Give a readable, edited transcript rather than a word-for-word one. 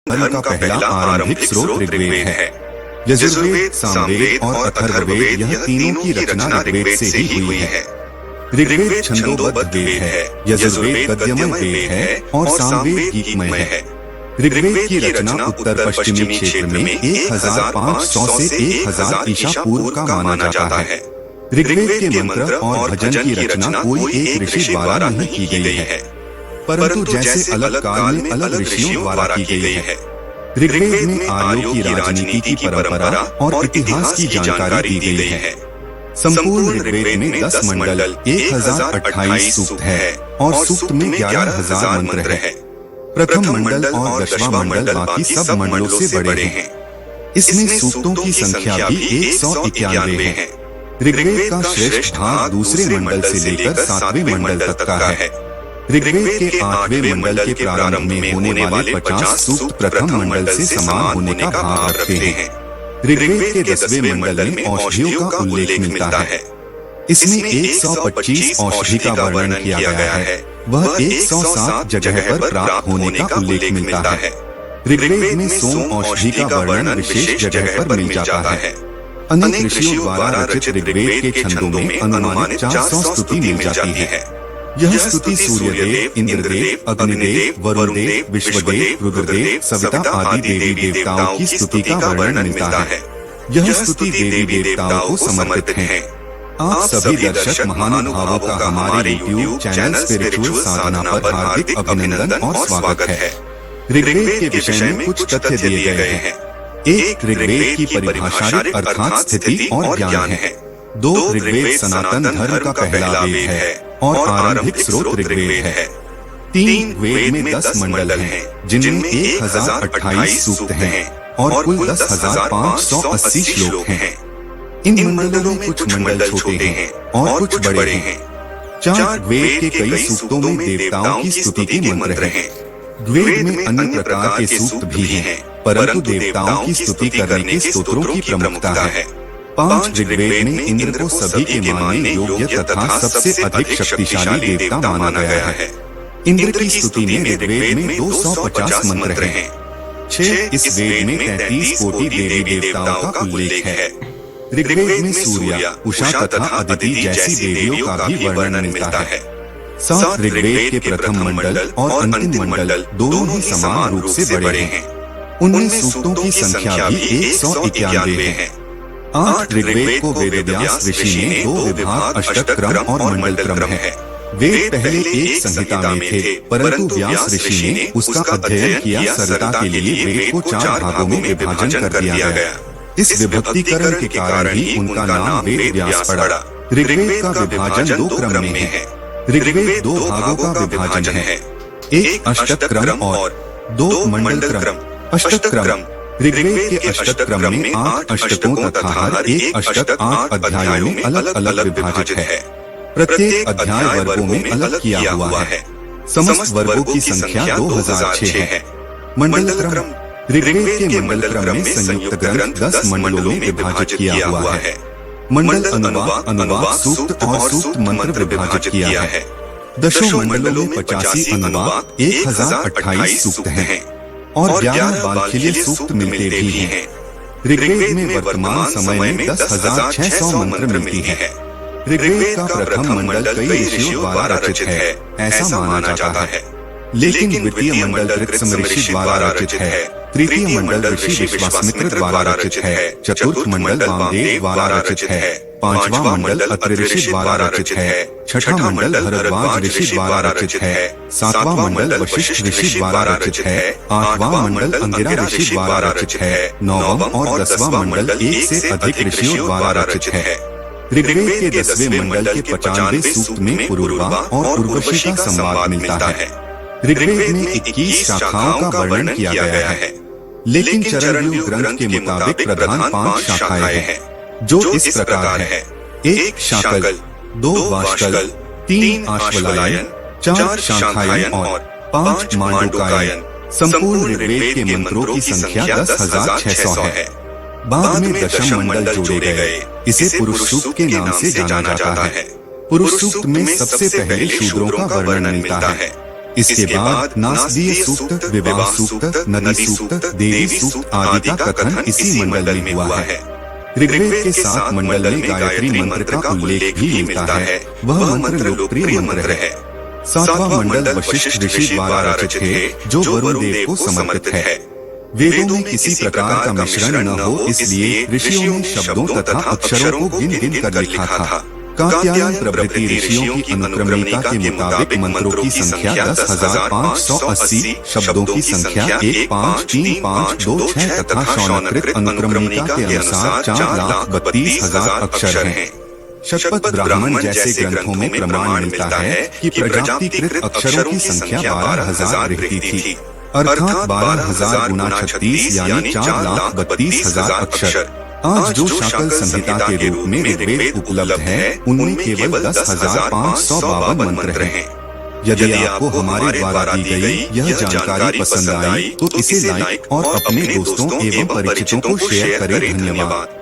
धर्म का पहला आरंभिक स्रोत ऋग्वेद है। यजुर्वेद, सामवेद और अथर्ववेद यह तीनों की रचना ऋग्वेद से ही हुई है। ऋग्वेद छंदोबद्ध वेद है, यजुर्वेद गद्यमय वेद है और सामवेद गीतमय है। ऋग्वेद की रचना उत्तर पश्चिमी क्षेत्र में 1500 से 1000 ईसा पूर्व का माना जाता है। ऋग्वेद के मंत्र और भजन की रचना कोई एक ऋषि द्वारा नहीं की गई है, परंतु जैसे अलग काल में अलग ऋषियों द्वारा की गई है। ऋग्वेद में आर्यों की राजनीति की परंपरा और इतिहास की जानकारी दी गई है। संपूर्ण ऋग्वेद में 10 मंडल, 1028 सूक्त है और सूक्त में 11000 मंत्र है। प्रथम मंडल और 10वां मंडल बाकी सब मंडलों से बड़े हैं। इसमें सूक्तों की संख्या भी 191 है। ऋग्वेद का श्रेष्ठ भाग दूसरे मंडल से लेकर 7वें मंडल तक का है। ऋग्वेद के 8वें मंडल के प्रारंभ में होने वाले 50 सूक्त प्रथम मंडल से समान होने का भाव रखते हैं। ऋग्वेद के 10वें मंडल में औषधियों का उल्लेख मिलता है। इसमें 125 औषधि का वर्णन किया गया है। वह 107 जगह पर प्राप्त होने का उल्लेख मिलता है। ऋग्वेद में सोम औषधि का वर्णन विशेष जगह पर मिल जाता है। अनेक ऋषियों द्वारा रचित ऋग्वेद के छंदों में अनुमानित 400 स्तुति मिल जाती है। यह स्तुति सूर्यदेव, इंद्रदेव, अग्निदेव, वरुणदेव, विश्वदेव, रुद्रदेव, सविता आदि देवी देवताओं की स्तुति का वर्णन मिलता है। यह स्तुति देवी देवताओं को समर्पित है। आप सभी दर्शक महानुभावों का हमारे YouTube चैनल स्पिरिचुअल साधना पर हार्दिक अभिनंदन और स्वागत है। ऋग्वेद के विषय में कुछ तथ्य दिए गए हैं। 1. ऋग्वेद की परिभाषा अर्थात स्थिति और ज्ञान है। 2. ऋग्वेद सनातन धर्म का पहला वेद है और आरंभिक स्रोत ऋग्वेद है। 3. वेद में 10 मंडल हैं, जिनमें 1028 सूक्त हैं और कुल 10,580 श्लोक हैं। इन मंडलों में कुछ मंडल छोटे हैं और कुछ बड़े हैं। 4. वेद के कई सूक्तों में देवताओं की स्तुति के मंत्र हैं। वेद में अन्य प्रकार के सूक्त भी हैं, परंतु देवताओं की स्तुति करने के स्तोत्रों की प्रमुखता है। 5. ऋग्वेद में इंद्र को सभी के मानने योग्य तथा सबसे अधिक शक्तिशाली देवता माना गया है। इंद्र की स्तुति में ऋग्वेद में 250 मंत्र हैं। 6. इस वेद में 33 कोटि देवी देवताओं का उल्लेख है। ऋग्वेद में सूर्य, उषा तथा अदिति जैसी देवियों का भी वर्णन मिलता है। 7. ऋग्वेद के प्रथम मंडल और अंतिम मंडल दोनों ही समान रूप से बड़े हैं। उनमें सूक्तों की संख्या भी 191 है। 8. ऋग्वेद को वेदव्यास ऋषि ने 2 विभाग अष्टक क्रम और मंडल क्रम है। वेद पहले एक संहिता में थे, परंतु व्यास ऋषि ने उसका अध्ययन किया। सरलता के लिए वेद को 4 भागों में विभाजन कर दिया गया। इस विभक्तीकरण के कारण ही उनका नाम वेद व्यास पड़ा। ऋग्वेद का विभाजन 2 क्रम में है। ऋग्वेद 2 भागों का विभाजन है, एक अष्टक क्रम और 2 मंडल क्रम। अष्टक क्रम ऋग्वेद के अष्टक क्रम में 8 अष्टकों तथा हर एक अष्टक 8 अध्यायों में अलग अलग विभाजित है। प्रत्येक अध्याय वर्गों में अलग किया हुआ है। समस्त वर्गों की संख्या 2006 है। मंडल क्रम ऋग्वेद के मंडल क्रम में संयुक्त ग्रंथ 10 मंडलों में विभाजित किया हुआ है। मंडल अनुवाद सूक्त और सूक्त मंत्र विभाजित किया है। 10 मंडलों में 85 अनुवाद, 1028 सूक्त हैं और 11 बालखिल्य सूक्त मिलते भी हैं। ऋग्वेद में वर्तमान समय में 10,600 मंत्र मिलती हैं। ऋग्वेद का प्रथम मंडल कई ऋषियों द्वारा रचित है, ऐसा माना जाता है। लेकिन द्वितीय मंडल ऋक्सम ऋषि द्वारा रचित है। तृतीय मंडल ऋषि विश्वामित्र द्वारा रचित है। चतुर्थ मंडल वामदेव द्वारा रचित है। 5वां मंडल अत्रि ऋषि द्वारा रचित है। 6ठा मंडल भरद्वाज ऋषि द्वारा रचित है। 7वां मंडल वशिष्ठ ऋषि द्वारा रचित है। 8वां मंडल अंगिरा ऋषि द्वारा रचित है। 9वां और 10वां मंडल एक से अधिक ऋषियों द्वारा रचित है। ऋग्वेद के 10वें मंडल के 95वें सूक्त में पुरुरवा और उर्वशी का संवाद मिलता है। ऋग्वेद में 21 शाखाओं का वर्णन किया गया है, लेकिन चरणव्यूह ग्रंथ के मुताबिक प्रधान 5 शाखाएं हैं, जो इस प्रकार है: 1 शाकल, 2 वाष्कल, 3 आश्वलायन, 4 शाखायन और 5 मांडूकायन। संपूर्ण ऋग्वेद के मंत्रों की संख्या 10,600 है। बाद में दशम मंडल जोड़े गए। इसे पुरुष सूक्त के नाम से जाना जाता है। पुरुष सूक्त में सबसे पहले शूद्रों का वर्णन मिलता है। इसके बाद नासदीय सूक्त, विवाह सूक्त, नदी सूक्त, देवी सूक्त आदि का कथन इसी मंडल में हुआ है। ऋग्वेद के 7 मंडल में गायत्री मंत्र का उल्लेख भी मिलता है। वह मंत्र लोकप्रिय मंत्र है। 7वां मंडल वशिष्ठ ऋषि द्वारा रचित है, जो वरुण देव को समर्पित है। वेदों में किसी प्रकार का मिश्रण न हो, इसलिए ऋषियों ने शब्दों तथा अक्षरों को गिन गिन कर लिखा था। कात्यायन प्रभृति ऋषियों की अनुक्रमणिका के मुताबिक मंत्रों की संख्या 10,580, शब्दों की संख्या 1535226 तथा शौनकृत अनुक्रमणिका के अनुसार 4,32,000 अक्षर हैं। शतपथ ब्राह्मण जैसे ग्रंथों में प्रमाण मिलता है कि प्रजातिकृत अक्षरों की संख्या 12,000 रहती थी, अर्थात 12,000 गुना 36 यानी 4,32,000 अक्षर। आज जो शाकल संहिता के रूप में ऋग्वेद उपलब्ध है, उनमें केवल 10,552 मंत्र हैं। यदि आपको हमारे द्वारा दी गई यह जानकारी पसंद आई तो इसे लाइक और अपने दोस्तों एवं परिचितों को शेयर करें। धन्यवाद।